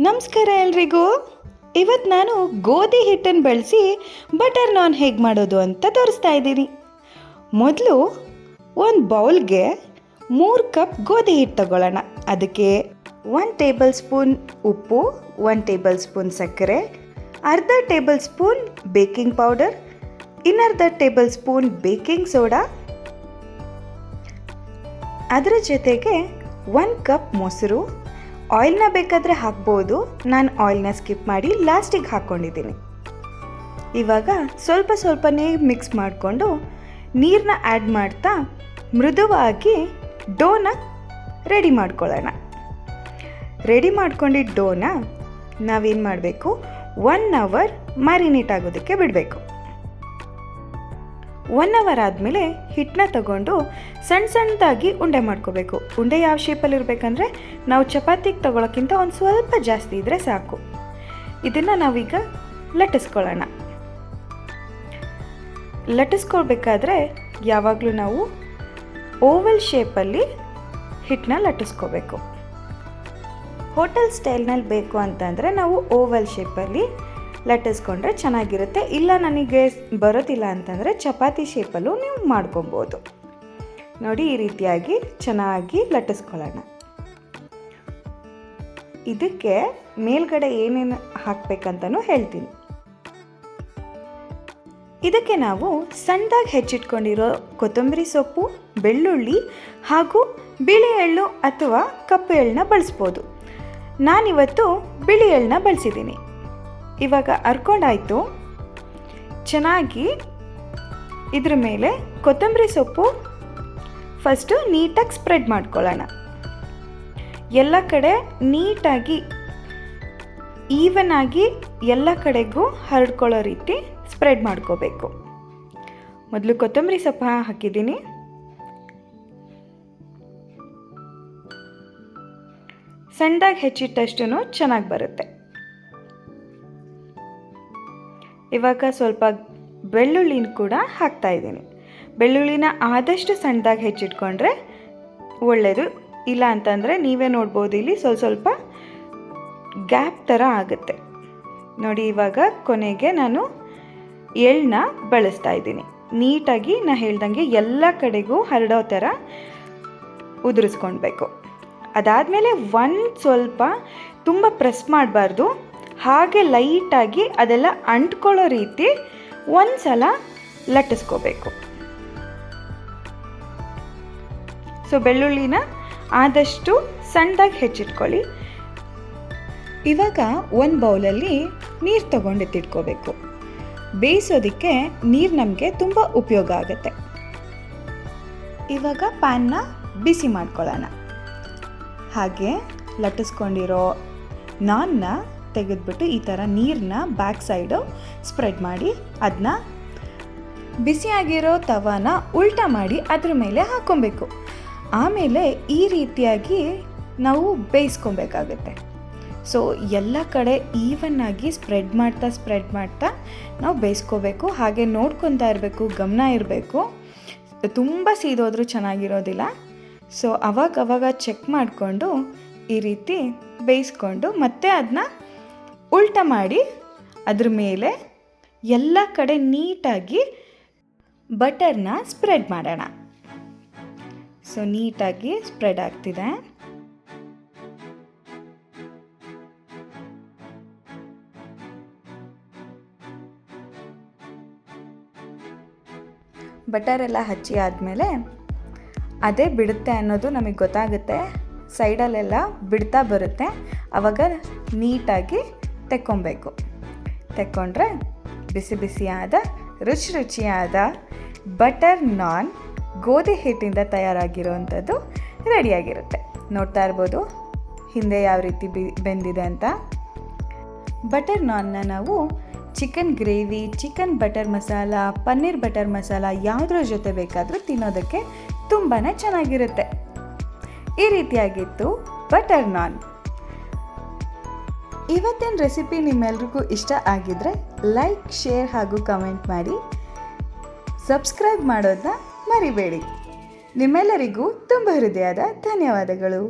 ನಮಸ್ಕಾರ ಎಲ್ರಿಗೂ. ಇವತ್ತು ನಾನು ಗೋಧಿ ಹಿಟ್ಟನ್ನು ಬಳಸಿ ಬಟರ್ ನಾನ್ ಹೇಗೆ ಮಾಡೋದು ಅಂತ ತೋರಿಸ್ತಾ ಇದ್ದೀನಿ. ಮೊದಲು ಒಂದು ಬೌಲ್ಗೆ 3 ಕಪ್ ಗೋಧಿ ಹಿಟ್ಟು ತಗೊಳ್ಳೋಣ. ಅದಕ್ಕೆ 1 ಟೇಬಲ್ ಸ್ಪೂನ್ ಉಪ್ಪು, 1 ಟೇಬಲ್ ಸ್ಪೂನ್ ಸಕ್ಕರೆ, ಅರ್ಧ ಟೇಬಲ್ ಸ್ಪೂನ್ ಬೇಕಿಂಗ್ ಪೌಡರ್, ಇನ್ನರ್ಧ ಟೇಬಲ್ ಸ್ಪೂನ್ ಬೇಕಿಂಗ್ ಸೋಡಾ, ಅದರ ಜೊತೆಗೆ 1 ಕಪ್ ಮೊಸರು. ಆಯಿಲ್ನ ಬೇಕಾದರೆ ಹಾಕ್ಬೋದು, ನಾನು ಆಯಿಲ್ನ ಸ್ಕಿಪ್ ಮಾಡಿ ಲಾಸ್ಟಿಗೆ ಹಾಕ್ಕೊಂಡಿದ್ದೀನಿ. ಇವಾಗ ಸ್ವಲ್ಪನೇ ಮಿಕ್ಸ್ ಮಾಡಿಕೊಂಡು ನೀರನ್ನ ಆ್ಯಡ್ ಮಾಡ್ತಾ ಮೃದುವಾಗಿ ಡೋನ ರೆಡಿ ಮಾಡ್ಕೊಳ್ಳೋಣ. ರೆಡಿ ಮಾಡ್ಕೊಂಡಿದ್ದ ಡೋನ ನಾವೇನು ಮಾಡಬೇಕು, 1 ಅವರ್ ಮ್ಯಾರಿನೇಟ್ ಆಗೋದಕ್ಕೆ ಬಿಡಬೇಕು. 1 ಅವರ್ ಆದಮೇಲೆ ಹಿಟ್ಟನ್ನ ತಗೊಂಡು ಸಣ್ಣದಾಗಿ ಉಂಡೆ ಮಾಡ್ಕೋಬೇಕು. ಉಂಡೆ ಯಾವ ಶೇಪಲ್ಲಿ ಇರಬೇಕಂದ್ರೆ ನಾವು ಚಪಾತಿಗೆ ತಗೊಳ್ಳೋಕ್ಕಿಂತ ಒಂದು ಸ್ವಲ್ಪ ಜಾಸ್ತಿ ಇದ್ದರೆ ಸಾಕು. ಇದನ್ನು ನಾವೀಗ ಲಟ್ಟಿಸ್ಕೊಳ್ಳೋಣ. ಲಟ್ಟಿಸ್ಕೊಳ್ಬೇಕಾದ್ರೆ ಯಾವಾಗಲೂ ನಾವು ಓವಲ್ ಶೇಪಲ್ಲಿ ಹಿಟ್ಟನ್ನ ಲಟ್ಟಿಸ್ಕೋಬೇಕು. ಹೋಟೆಲ್ ಸ್ಟೈಲ್ನಲ್ಲಿ ಬೇಕು ಅಂತಂದರೆ ನಾವು ಓವಲ್ ಶೇಪಲ್ಲಿ ಲಟ್ಟಿಸ್ಕೊಂಡ್ರೆ ಚೆನ್ನಾಗಿರುತ್ತೆ. ಇಲ್ಲ ನನಗೆ ಬರೋದಿಲ್ಲ ಅಂತಂದರೆ ಚಪಾತಿ ಶೇಪಲ್ಲೂ ನೀವು ಮಾಡ್ಕೊಬೋದು. ನೋಡಿ, ಈ ರೀತಿಯಾಗಿ ಚೆನ್ನಾಗಿ ಲಟ್ಟಿಸ್ಕೊಳ್ಳೋಣ. ಇದಕ್ಕೆ ಮೇಲ್ಗಡೆ ಏನೇನು ಹಾಕಬೇಕಂತನೂ ಹೇಳ್ತೀನಿ. ಇದಕ್ಕೆ ನಾವು ಸಣ್ಣದಾಗಿ ಹೆಚ್ಚಿಟ್ಕೊಂಡಿರೋ ಕೊತ್ತಂಬರಿ ಸೊಪ್ಪು, ಬೆಳ್ಳುಳ್ಳಿ ಹಾಗೂ ಬಿಳಿ ಎಳ್ಳು ಅಥವಾ ಕಪ್ಪು ಎಳ್ಳನ್ನ ಬಳಸ್ಬೋದು. ನಾನಿವತ್ತು ಬಿಳಿ ಎಳ್ಳನ್ನ ಬಳಸಿದ್ದೀನಿ. ಇವಾಗ ಅರ್ಕೊಂಡಾಯಿತು. ಚೆನ್ನಾಗಿ ಇದ್ರ ಮೇಲೆ ಕೊತ್ತಂಬರಿ ಸೊಪ್ಪು ಫಸ್ಟು ನೀಟಾಗಿ ಸ್ಪ್ರೆಡ್ ಮಾಡ್ಕೊಳ್ಳೋಣ. ಎಲ್ಲ ಕಡೆ ನೀಟಾಗಿ ಈವನ್ ಆಗಿ ಎಲ್ಲ ಕಡೆಗೂ ಹರಡ್ಕೊಳ್ಳೋ ರೀತಿ ಸ್ಪ್ರೆಡ್ ಮಾಡ್ಕೋಬೇಕು. ಮೊದಲು ಕೊತ್ತಂಬರಿ ಸೊಪ್ಪು ಹಾಕಿದ್ದೀನಿ. ಸಣ್ಣದಾಗಿ ಹೆಚ್ಚಿಟ್ಟಷ್ಟು ಚೆನ್ನಾಗಿ ಬರುತ್ತೆ. ಇವಾಗ ಸ್ವಲ್ಪ ಬೆಳ್ಳುಳ್ಳಿನ ಕೂಡ ಹಾಕ್ತಾ ಇದ್ದೀನಿ. ಬೆಳ್ಳುಳ್ಳಿನ ಆದಷ್ಟು ಸಣ್ಣದಾಗಿ ಹೆಚ್ಚಿಟ್ಕೊಂಡ್ರೆ ಒಳ್ಳೆಯದು. ಇಲ್ಲ ಅಂತಂದರೆ ನೀವೇ ನೋಡ್ಬೋದು, ಇಲ್ಲಿ ಸ್ವಲ್ಪ ಗ್ಯಾಪ್ ಥರ ಆಗುತ್ತೆ. ನೋಡಿ, ಇವಾಗ ಕೊನೆಗೆ ನಾನು ಎಳ್ಳನ್ನ ಬಳಸ್ತಾ ಇದ್ದೀನಿ. ನೀಟಾಗಿ ನಾನು ಹೇಳ್ದಂಗೆ ಎಲ್ಲ ಕಡೆಗೂ ಹರಡೋ ಥರ ಉದುರಿಸ್ಕೊಳ್ಬೇಕು. ಅದಾದಮೇಲೆ ಸ್ವಲ್ಪ ತುಂಬ ಪ್ರೆಸ್ ಮಾಡಬಾರ್ದು, ಹಾಗೆ ಲೈಟಾಗಿ ಅದೆಲ್ಲ ಅಂಟ್ಕೊಳ್ಳೋ ರೀತಿ ಒಂದು ಸಲ ಲಟ್ಟಿಸ್ಕೋಬೇಕು. ಸೊ ಬೆಳ್ಳುಳ್ಳಿನ ಆದಷ್ಟು ಸಣ್ಣದಾಗಿ ಹೆಚ್ಚಿಟ್ಕೊಳ್ಳಿ. ಇವಾಗ ಒಂದು ಬೌಲಲ್ಲಿ ನೀರು ತೊಗೊಂಡೆತ್ತಿಟ್ಕೋಬೇಕು. ಬೇಯಿಸೋದಕ್ಕೆ ನೀರು ನಮಗೆ ತುಂಬ ಉಪಯೋಗ ಆಗುತ್ತೆ. ಇವಾಗ ಪ್ಯಾನ್ನ ಬಿಸಿ ಮಾಡ್ಕೊಳ್ಳೋಣ. ಹಾಗೆ ಲಟ್ಟಿಸ್ಕೊಂಡಿರೋ ನಾನ್ನ ತೆಗೆದ್ಬಿಟ್ಟು ಈ ಥರ ನೀರನ್ನ ಬ್ಯಾಕ್ ಸೈಡು ಸ್ಪ್ರೆಡ್ ಮಾಡಿ ಅದನ್ನ ಬಿಸಿಯಾಗಿರೋ ತವಾನ ಉಲ್ಟಾ ಮಾಡಿ ಅದ್ರ ಮೇಲೆ ಹಾಕ್ಕೊಬೇಕು. ಆಮೇಲೆ ಈ ರೀತಿಯಾಗಿ ನಾವು ಬೇಯಿಸ್ಕೊಬೇಕಾಗತ್ತೆ. ಸೊ ಎಲ್ಲ ಕಡೆ ಈವನ್ನಾಗಿ ಸ್ಪ್ರೆಡ್ ಮಾಡ್ತಾ ನಾವು ಬೇಯಿಸ್ಕೋಬೇಕು. ಹಾಗೆ ನೋಡ್ಕೊತಾ ಇರಬೇಕು, ಗಮನ ಇರಬೇಕು. ತುಂಬ ಸೀದೋದ್ರೂ ಚೆನ್ನಾಗಿರೋದಿಲ್ಲ. ಸೊ ಅವಾಗ ಚೆಕ್ ಮಾಡಿಕೊಂಡು ಈ ರೀತಿ ಬೇಯಿಸ್ಕೊಂಡು ಮತ್ತೆ ಅದನ್ನ ಉಲ್ಟಾ ಮಾಡಿ ಅದ್ರ ಮೇಲೆ ಎಲ್ಲ ಕಡೆ ನೀಟಾಗಿ ಬಟರ್ನ ಸ್ಪ್ರೆಡ್ ಮಾಡೋಣ. ಸೊ ನೀಟಾಗಿ ಸ್ಪ್ರೆಡ್ ಆಗ್ತಿದೆ. ಬಟರೆಲ್ಲ ಹಚ್ಚಿ ಆದಮೇಲೆ ಅದೇ ಬಿಡುತ್ತೆ ಅನ್ನೋದು ನಮಗೆ ಗೊತ್ತಾಗುತ್ತೆ. ಸೈಡಲ್ಲೆಲ್ಲ ಬಿಡ್ತಾ ಬರುತ್ತೆ. ಆವಾಗ ನೀಟಾಗಿ ತೆಕ್ಕೊಬೇಕು. ತೆಕ್ಕೊಂಡ್ರೆ ಬಿಸಿಯಾದ ರುಚಿಯಾದ ಬಟರ್ ನಾನ್ ಗೋಧಿ ಹಿಟ್ಟಿಂದ ತಯಾರಾಗಿರೋವಂಥದ್ದು ರೆಡಿಯಾಗಿರುತ್ತೆ. ನೋಡ್ತಾ ಇರ್ಬೋದು ಹಿಂದೆ ಯಾವ ರೀತಿ ಬೆಂದಿದೆ ಅಂತ. ಬಟರ್ ನಾನ್ನ ನಾವು chicken gravy, chicken butter masala, paneer butter masala ಯಾವುದ್ರ ಜೊತೆ ಬೇಕಾದರೂ ತಿನ್ನೋದಕ್ಕೆ ತುಂಬಾ ಚೆನ್ನಾಗಿರುತ್ತೆ. ಈ ರೀತಿಯಾಗಿತ್ತು ಬಟರ್ ನಾನ್. ಇವತ್ತಿನ ರೆಸಿಪಿ ನಿಮ್ಮೆಲ್ರಿಗೂ ಇಷ್ಟ ಆಗಿದ್ರೆ ಲೈಕ್, ಶೇರ್ ಹಾಗೂ ಕಮೆಂಟ್ ಮಾಡಿ. ಸಬ್ಸ್ಕ್ರೈಬ್ ಮಾಡೋದನ್ನ ಮರಿಬೇಡಿ. ನಿಮ್ಮೆಲ್ಲರಿಗೂ ತುಂಬ ಹೃದಯದ ಧನ್ಯವಾದಗಳು.